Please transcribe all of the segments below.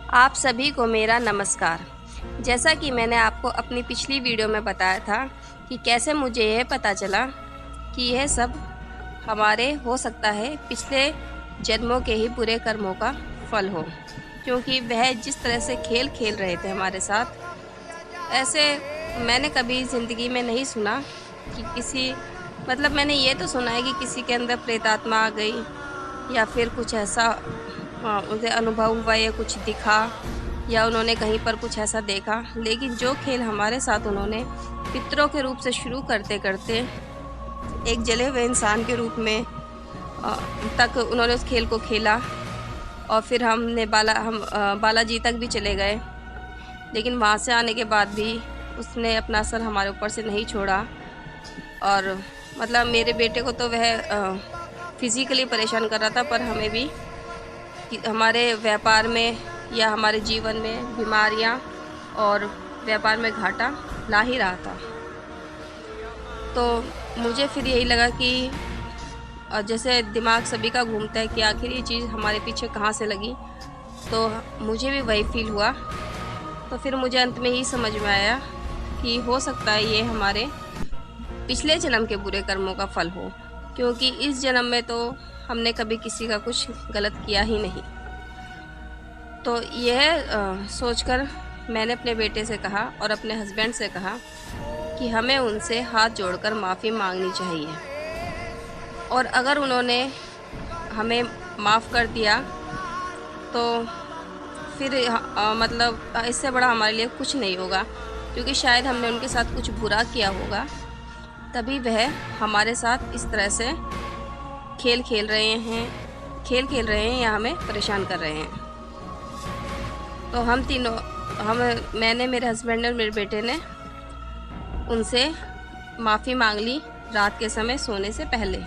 आप सभी को मेरा नमस्कार। जैसा कि मैंने आपको अपनी पिछली वीडियो में बताया था कि कैसे मुझे यह पता चला कि यह सब हमारे हो सकता है पिछले जन्मों के ही बुरे कर्मों का फल हो, क्योंकि वह जिस तरह से खेल खेल रहे थे हमारे साथ, ऐसे मैंने कभी ज़िंदगी में नहीं सुना कि किसी मैंने ये तो सुना है कि किसी के अंदर प्रेतात्मा आ गई या फिर कुछ ऐसा उसे अनुभव हुआ या कुछ दिखा या उन्होंने कहीं पर कुछ ऐसा देखा। लेकिन जो खेल हमारे साथ उन्होंने पितरों के रूप से शुरू करते करते एक जले हुए इंसान के रूप में तक उन्होंने उस खेल को खेला। और फिर हम बालाजी तक भी चले गए, लेकिन वहाँ से आने के बाद भी उसने अपना असर हमारे ऊपर से नहीं छोड़ा। और मेरे बेटे को तो वह फिज़िकली परेशान कर रहा था, पर हमें भी कि हमारे व्यापार में या हमारे जीवन में बीमारियां और व्यापार में घाटा ला ही रहा था। तो मुझे फिर यही लगा कि जैसे दिमाग सभी का घूमता है कि आखिर ये चीज़ हमारे पीछे कहाँ से लगी, तो मुझे भी वही फील हुआ। तो फिर मुझे अंत में ही समझ में आया कि हो सकता है ये हमारे पिछले जन्म के बुरे कर्मों का फल हो, क्योंकि इस जन्म में तो हमने कभी किसी का कुछ गलत किया ही नहीं। तो यह सोचकर मैंने अपने बेटे से कहा और अपने हस्बैंड से कहा कि हमें उनसे हाथ जोड़कर माफ़ी मांगनी चाहिए, और अगर उन्होंने हमें माफ़ कर दिया तो फिर इससे बड़ा हमारे लिए कुछ नहीं होगा, क्योंकि शायद हमने उनके साथ कुछ बुरा किया होगा, तभी वह हमारे साथ इस तरह से खेल खेल रहे हैं या हमें परेशान कर रहे हैं। तो मैंने, मेरे हस्बैंड और मेरे बेटे ने उनसे माफ़ी मांग ली रात के समय सोने से पहले।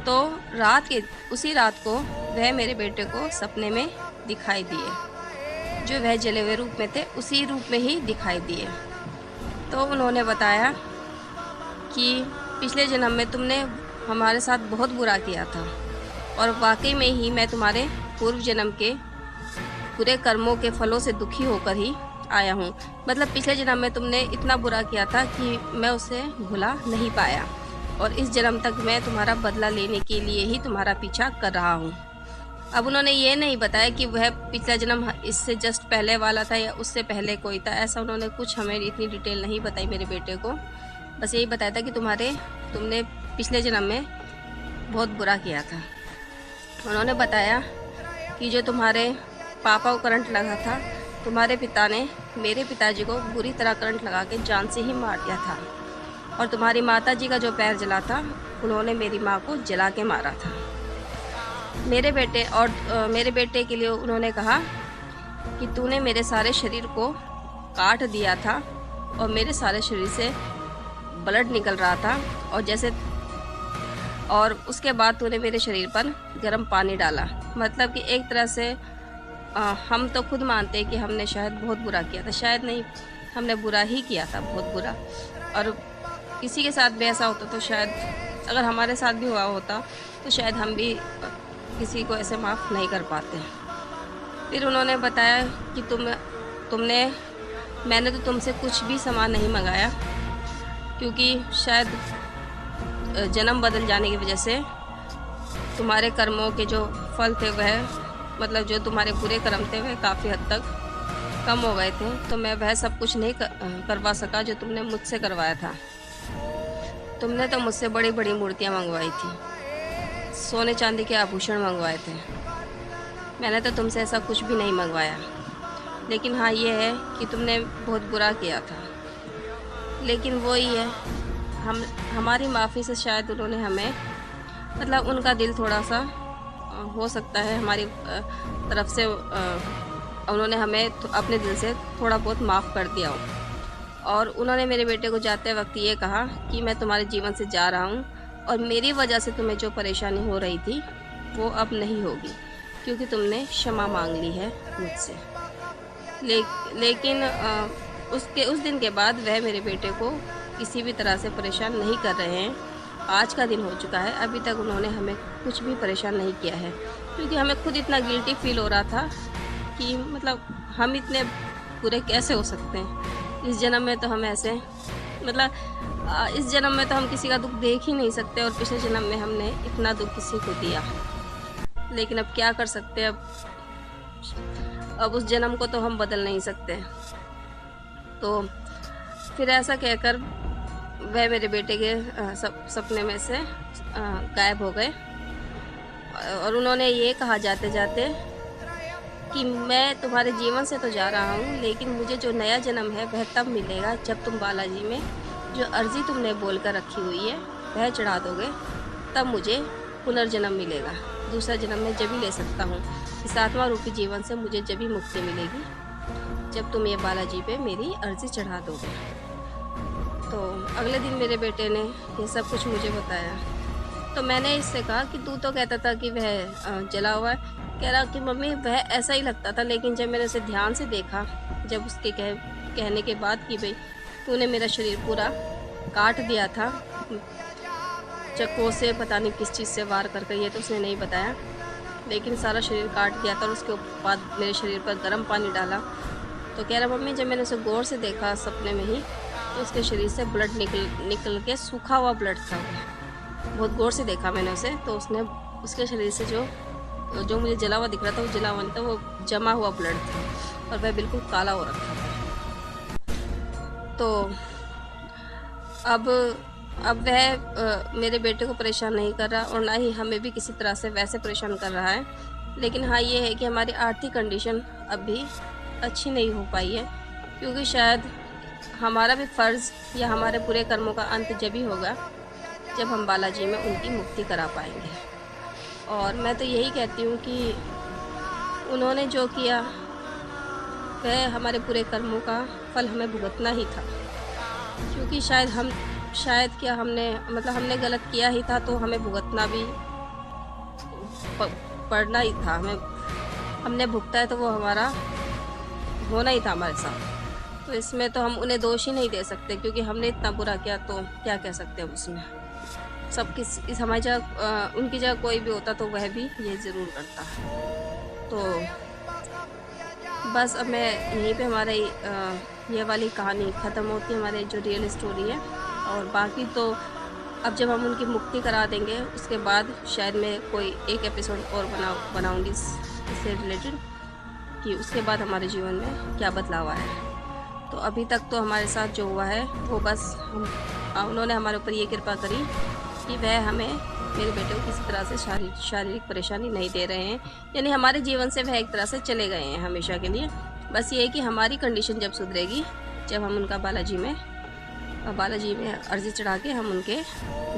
तो उसी रात को वह मेरे बेटे को सपने में दिखाई दिए, जो वह जले हुए रूप में थे उसी रूप में ही दिखाई दिए। तो उन्होंने बताया कि पिछले जन्म में तुमने हमारे साथ बहुत बुरा किया था, और वाकई में ही मैं तुम्हारे पूर्व जन्म के बुरे कर्मों के फलों से दुखी होकर ही आया हूँ। पिछले जन्म में तुमने इतना बुरा किया था कि मैं उसे भुला नहीं पाया, और इस जन्म तक मैं तुम्हारा बदला लेने के लिए ही तुम्हारा पीछा कर रहा हूँ। अब उन्होंने ये नहीं बताया कि वह पिछला जन्म इससे जस्ट पहले वाला था या उससे पहले कोई था, ऐसा उन्होंने कुछ हमें इतनी डिटेल नहीं बताई मेरे बेटे को। बस यही बताया था कि तुमने पिछले जन्म में बहुत बुरा किया था। उन्होंने बताया कि जो तुम्हारे पापा को करंट लगा था, तुम्हारे पिता ने मेरे पिताजी को बुरी तरह करंट लगा के जान से ही मार दिया था, और तुम्हारी माता जी का जो पैर जला था, उन्होंने मेरी माँ को जला के मारा था। मेरे बेटे के लिए उन्होंने कहा कि तूने मेरे सारे शरीर को काट दिया था, और मेरे सारे शरीर से ब्लड निकल रहा था, और उसके बाद तूने मेरे शरीर पर गर्म पानी डाला। कि एक तरह से हम तो खुद मानते हैं कि हमने शायद बहुत बुरा किया था, शायद नहीं, हमने बुरा ही किया था, बहुत बुरा। और किसी के साथ भी ऐसा होता तो शायद, अगर हमारे साथ भी हुआ होता तो शायद हम भी किसी को ऐसे माफ़ नहीं कर पाते। फिर उन्होंने बताया कि मैंने तो तुमसे कुछ भी सामान नहीं मंगाया, क्योंकि शायद जन्म बदल जाने की वजह से तुम्हारे कर्मों के जो फल थे वह जो तुम्हारे बुरे कर्म थे वह काफ़ी हद तक कम हो गए थे, तो मैं वह सब कुछ नहीं करवा सका जो तुमने मुझसे करवाया था। तुमने तो मुझसे बड़ी बड़ी मूर्तियाँ मंगवाई थी, सोने चांदी के आभूषण मंगवाए थे, मैंने तो तुमसे ऐसा कुछ भी नहीं मंगवाया। लेकिन हाँ, ये है कि तुमने बहुत बुरा किया था। लेकिन वो ही है, हमारी माफ़ी से शायद उन्होंने हमें उनका दिल थोड़ा सा हो सकता है हमारी तरफ से उन्होंने हमें अपने दिल से थोड़ा बहुत माफ़ कर दिया हो। और उन्होंने मेरे बेटे को जाते वक्त ये कहा कि मैं तुम्हारे जीवन से जा रहा हूँ, और मेरी वजह से तुम्हें जो परेशानी हो रही थी वो अब नहीं होगी, क्योंकि तुमने क्षमा मांग ली है मुझसे। लेकिन उस दिन के बाद वह मेरे बेटे को किसी भी तरह से परेशान नहीं कर रहे हैं। आज का दिन हो चुका है, अभी तक उन्होंने हमें कुछ भी परेशान नहीं किया है, क्योंकि हमें खुद इतना गिल्टी फील हो रहा था कि मतलब हम इतने बुरे कैसे हो सकते हैं। इस जन्म में तो हम ऐसे मतलब इस जन्म में तो हम किसी का दुख देख ही नहीं सकते, और पिछले जन्म में हमने इतना दुख किसी को दिया। लेकिन अब क्या कर सकते हैं, अब उस जन्म को तो हम बदल नहीं सकते। तो फिर ऐसा कहकर वह मेरे बेटे के सपने में से गायब हो गए, और उन्होंने ये कहा जाते जाते कि मैं तुम्हारे जीवन से तो जा रहा हूँ, लेकिन मुझे जो नया जन्म है वह तब मिलेगा जब तुम बालाजी में जो अर्जी तुमने बोल कर रखी हुई है वह चढ़ा दोगे, तब मुझे पुनर्जन्म मिलेगा। दूसरा जन्म मैं जब ही ले सकता हूँ, इस आत्मा रूपी जीवन से मुझे जब ही मुक्ति मिलेगी जब तुम ये बालाजी पे मेरी अर्जी चढ़ा दोगे। तो अगले दिन मेरे बेटे ने ये सब कुछ मुझे बताया। तो मैंने इससे कहा कि तू तो कहता था कि वह जला हुआ है। कह रहा कि मम्मी वह ऐसा ही लगता था, लेकिन जब मैंने उसे ध्यान से देखा, जब उसके कहने के बाद कि भाई तूने मेरा शरीर पूरा काट दिया था चक्कों से, पता नहीं किस चीज़ से वार करके, ये तो उसने नहीं बताया, लेकिन सारा शरीर काट दिया था। और उसके बाद मेरे शरीर पर गर्म पानी डाला। तो कह रहा मम्मी जब मैंने उसे गौर से देखा सपने में ही, तो उसके शरीर से ब्लड निकल के सूखा हुआ ब्लड था। बहुत गौर से देखा मैंने उसे, तो उसने उसके शरीर से जो मुझे जला हुआ दिख रहा था वो जला हुआ नहीं था, वो जमा हुआ ब्लड था, और वह बिल्कुल काला हो रखा था। तो अब वह मेरे बेटे को परेशान नहीं कर रहा, और ना ही हमें भी किसी तरह से वैसे परेशान कर रहा है। लेकिन हाँ ये है कि हमारी आर्थिक कंडीशन अभी अच्छी नहीं हो पाई है, क्योंकि शायद हमारा भी फ़र्ज़ या हमारे पूरे कर्मों का अंत जब ही होगा जब हम बालाजी में उनकी मुक्ति करा पाएंगे। और मैं तो यही कहती हूँ कि उन्होंने जो किया वह हमारे पूरे कर्मों का फल हमें भुगतना ही था, क्योंकि शायद क्या हमने गलत किया ही था, तो हमें भुगतना भी पड़ना ही था। हमने भुगता है तो वो हमारा होना ही था हमारे साथ। तो इसमें तो हम उन्हें दोष ही नहीं दे सकते, क्योंकि हमने इतना बुरा किया, तो क्या कह सकते हैं उसमें। सब इस हमारी जगह उनकी जगह कोई भी होता तो वह भी ये ज़रूर करता। तो बस अब मैं यहीं पे हमारी ये वाली कहानी ख़त्म होती है, हमारी जो रियल स्टोरी है। और बाकी तो अब जब हम उनकी मुक्ति करा देंगे उसके बाद शायद मैं कोई एक एपिसोड और बनाऊंगी इससे रिलेटेड, कि उसके बाद हमारे जीवन में क्या बदलाव आया है। तो अभी तक तो हमारे साथ जो हुआ है वो बस उन्होंने हमारे ऊपर ये कृपा करी कि वह हमें, मेरे बेटे को किसी तरह से शारीरिक परेशानी नहीं दे रहे हैं, यानी हमारे जीवन से वह एक तरह से चले गए हैं हमेशा के लिए। बस ये है कि हमारी कंडीशन जब सुधरेगी, जब हम उनका बालाजी में अर्जी चढ़ा के हम उनके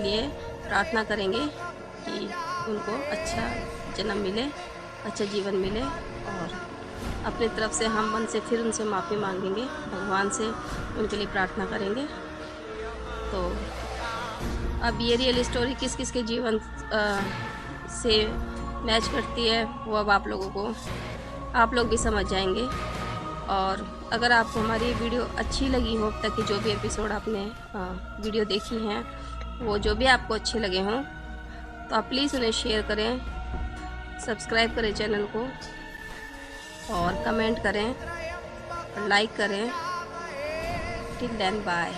लिए प्रार्थना करेंगे कि उनको अच्छा जन्म मिले, अच्छा जीवन मिले, और अपनी तरफ से हम मन से फिर उनसे माफ़ी मांगेंगे, भगवान से उनके लिए प्रार्थना करेंगे। तो अब ये रियल स्टोरी किस किस के जीवन से मैच करती है वो अब आप लोग भी समझ जाएंगे। और अगर आपको हमारी वीडियो अच्छी लगी हो, अब तक की जो भी एपिसोड आपने वीडियो देखी हैं वो जो भी आपको अच्छे लगे हों, तो आप प्लीज़ उन्हें शेयर करें, सब्सक्राइब करें चैनल को, और कमेंट करें, लाइक करें। Till then bye.